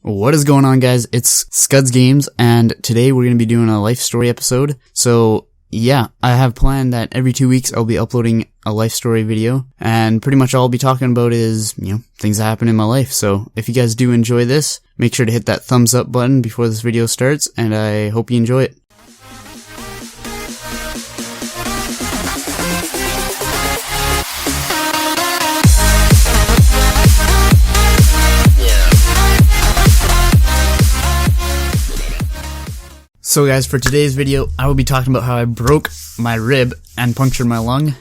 What is going on, guys? It's Scuds Games, and today we're going to be doing a life story episode. So, yeah, I have planned that every 2 weeks I'll be uploading a life story video, and pretty much all I'll be talking about is, things that happen in my life. So, if you guys do enjoy this, make sure to hit that thumbs up button before this video starts, and I hope you enjoy it. So guys, for today's video, I will be talking about how I broke my rib and punctured my lung.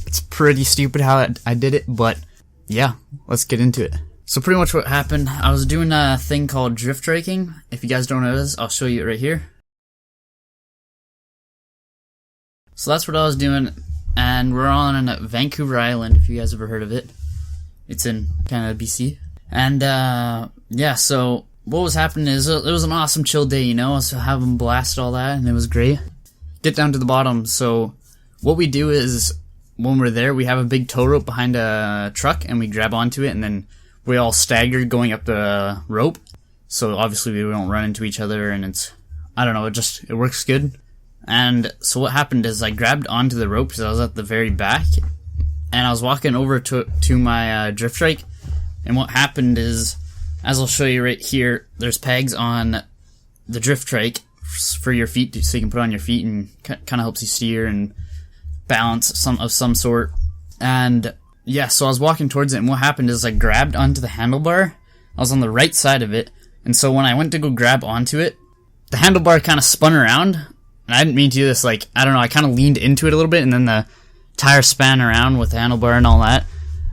It's pretty stupid how I did it, but yeah, let's get into it. So pretty much what happened, I was doing a thing called drift striking. If you guys don't know this, I'll show you it right here. So that's what I was doing, and we're on Vancouver Island, if you guys ever heard of it. It's in Canada, BC. And yeah, so what was happening is it was an awesome chill day, I was having blast all that, and it was great. Get down to the bottom. So what we do is when we're there, we have a big tow rope behind a truck, and we grab onto it, and then we all stagger going up the rope. So obviously we don't run into each other, and it works good. And so what happened is I grabbed onto the rope because I was at the very back, and I was walking over to my drift strike. And what happened is, as I'll show you right here, there's pegs on the drift trike for your feet, so you can put on your feet, and kind of helps you steer and balance of some sort. And yeah, so I was walking towards it, and what happened is I grabbed onto the handlebar. I was on the right side of it, and so when I went to go grab onto it, the handlebar kind of spun around, and I didn't mean to do this. I kind of leaned into it a little bit, and then the tire span around with the handlebar and all that.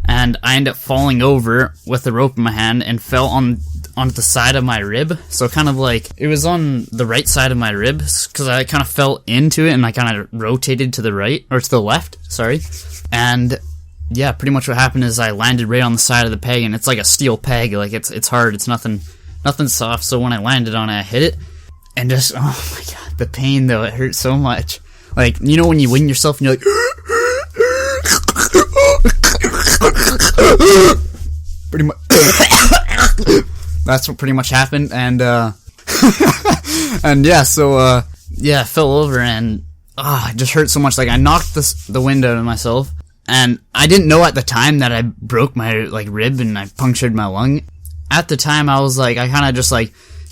And I ended up falling over with the rope in my hand and fell onto the side of my rib. So kind of it was on the right side of my rib, because I kind of fell into it and I kind of rotated to the right, or to the left, sorry. And yeah, pretty much what happened is I landed right on the side of the peg, and it's like a steel peg, it's hard, it's nothing soft. So when I landed on it, I hit it, and just, oh my god, the pain though, it hurt so much. When you wing yourself and you're like, pretty much that's what pretty much happened. And and yeah, so yeah, I fell over, and it just hurt so much. I knocked the wind out of myself, and I didn't know at the time that I broke my rib and I punctured my lung. At the time, I was I kind of just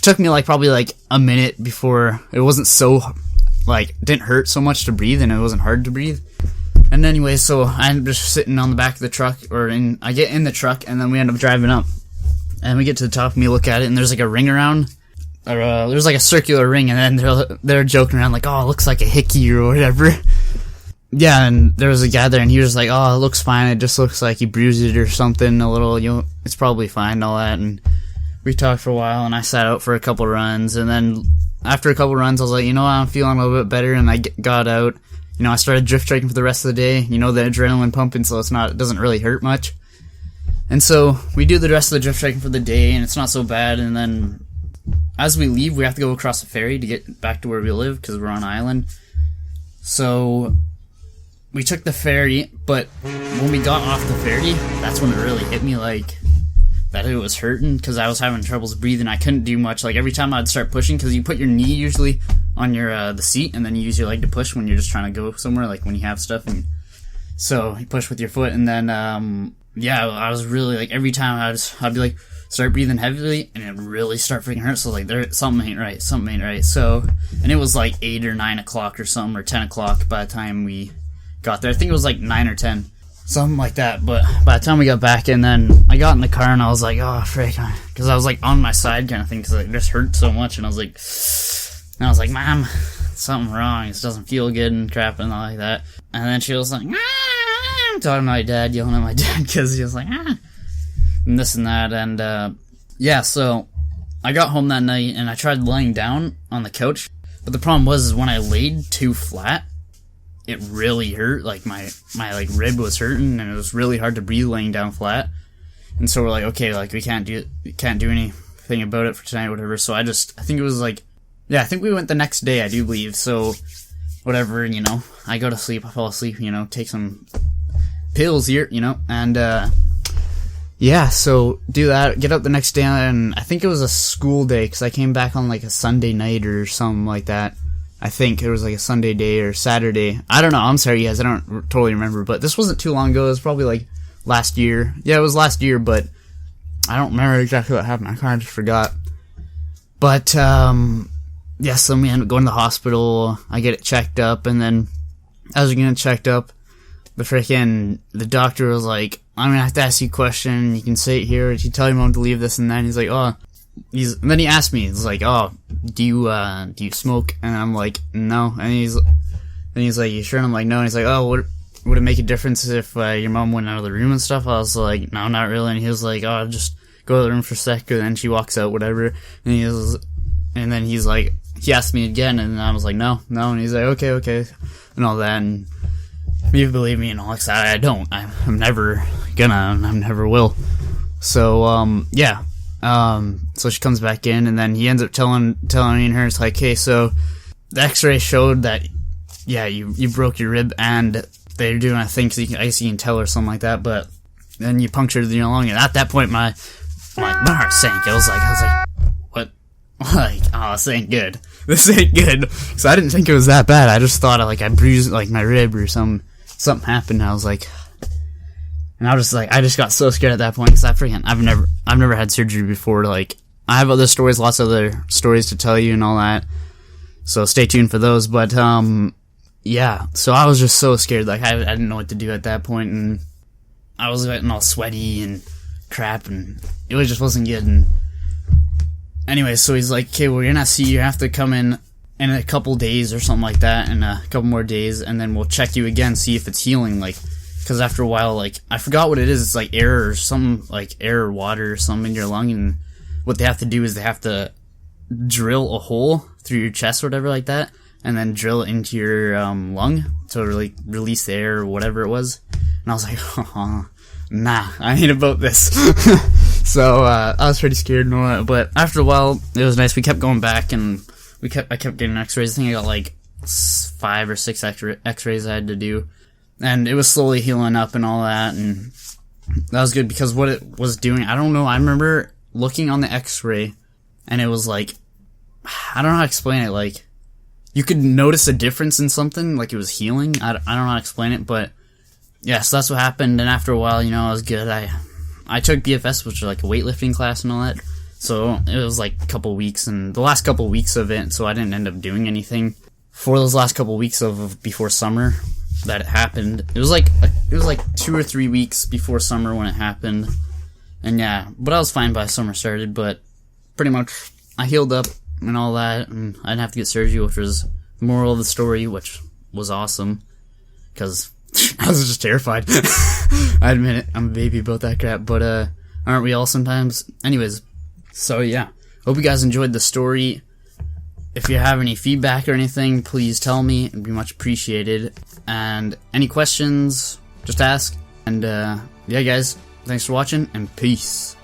took me probably a minute before it wasn't so didn't hurt so much to breathe, and it wasn't hard to breathe. And anyway, so I'm just sitting on the back of the truck, I get in the truck, and then we end up driving up. And we get to the top, and we look at it, and there's a ring around, or there's a circular ring, and then they're joking around oh, it looks like a hickey or whatever. Yeah, and there was a guy there, and he was like, oh, it looks fine, it just looks like he bruised it or something a little, it's probably fine and all that. And we talked for a while, and I sat out for a couple runs, and then after a couple runs, I was like, I'm feeling a little bit better, and I got out. I started drift striking for the rest of the day. The adrenaline pumping, so it doesn't really hurt much. And so we do the rest of the drift striking for the day, and it's not so bad. And then as we leave, we have to go across the ferry to get back to where we live, because we're on an island. So we took the ferry, but when we got off the ferry, that's when it really hit me that it was hurting, because I was having troubles breathing. I couldn't do much. Every time I'd start pushing, because you put your knee usually on your the seat, and then you use your leg to push when you're just trying to go somewhere, when you have stuff. And so you push with your foot, and then yeah, I was really every time I'd be start breathing heavily, and it would really start freaking hurt. So something ain't right. So, and it was 8 or 9 o'clock or something, or 10 o'clock by the time we got there. I think it was 9 or 10. Something like that. But by the time we got back, and then I got in the car, and I was oh frick, because I was on my side kind of thing, because it just hurt so much. And I was Mom, something wrong, it doesn't feel good and crap and all like that. And then she was I'm talking to my dad, yelling at my dad, because he was and this and that. And yeah, so I got home that night, and I tried laying down on the couch, but the problem was when I laid too flat, it really hurt. My rib was hurting, and it was really hard to breathe laying down flat. And so we're okay, we can't do anything about it for tonight or whatever. So I think it was yeah, I think we went the next day, I do believe. So whatever, I go to sleep, I fall asleep, take some pills here, and yeah, so do that, get up the next day, and I think it was a school day, because I came back on like a Sunday night or something like that. I think it was like a Sunday day or Saturday. I don't know, I'm sorry guys, I don't totally remember, but this wasn't too long ago, it was probably like last year. Yeah, it was last year, but I don't remember exactly what happened, I kind of just forgot. But, yeah, so we end up going to the hospital, I get it checked up, and then as we're getting checked up, the doctor was like, I'm gonna have to ask you a question, you can say it here, if you tell your mom to leave this and then he's like, and then he asked me, he's like, oh, do you smoke? And I'm like, no, and he's like, you sure? And I'm like, no, and he's like, oh, would it make a difference if your mom went out of the room and stuff? I was like, no, not really, and he was like, oh, just go to the room for a sec, and then she walks out, whatever, and then he's like, he asked me again, and I was like, no, and he's like, okay, and all that, and you believe me and all that, I don't. I'm never gonna, and I never will. So, yeah. So she comes back in, and then he ends up telling me and her, it's like, hey, so the x-ray showed that, yeah, you broke your rib, and they're doing a thing, so I guess you can tell or something like that, but then you punctured your lung, and at that point, my heart sank. I was like, what? Like, oh, this ain't good. This ain't good. So I didn't think it was that bad. I just thought, like, I bruised, like, my rib or something happened. I was like, and I was just like, I just got so scared at that point, because I've never had surgery before. Like, I have other stories, lots of other stories to tell you and all that, so stay tuned for those. But yeah, so I was just so scared, like I didn't know what to do at that point, and I was getting all sweaty and crap, and it just wasn't good. And anyway, so he's like, okay, we're gonna see, you have to come in a couple days or something like that, and a couple more days, and then we'll check you again, see if it's healing, like, because after a while, like, I forgot what it is, it's like air or something, like air or water or something in your lung, and what they have to do is they have to drill a hole through your chest or whatever like that, and then drill it into your lung to really release the air or whatever it was. And I was like, oh, nah, I ain't about this. So I was pretty scared and all that, but after a while it was nice. We kept going back, and I kept getting x-rays. I think I got like 5 or 6 x-rays I had to do, and it was slowly healing up and all that, and that was good, because what it was doing, I don't know, I remember looking on the x-ray, and it was like, I don't know how to explain it, like, you could notice a difference in something, like it was healing. I don't know how to explain it, but yeah, so that's what happened. And after a while, you know, I was good. I took BFS, which is like a weightlifting class and all that, so it was like a couple weeks, and the last couple weeks of it, so I didn't end up doing anything for those last couple weeks of before summer that it happened. It was like 2 or 3 weeks before summer when it happened, and yeah, but I was fine by summer started. But pretty much I healed up and all that, and I didn't have to get surgery, which was the moral of the story, which was awesome, because I was just terrified. I admit it, I'm a baby about that crap, but aren't we all sometimes? Anyways, so yeah, hope you guys enjoyed the story. If you have any feedback or anything, please tell me, it'd be much appreciated. And any questions, just ask. And yeah guys, thanks for watching, and peace.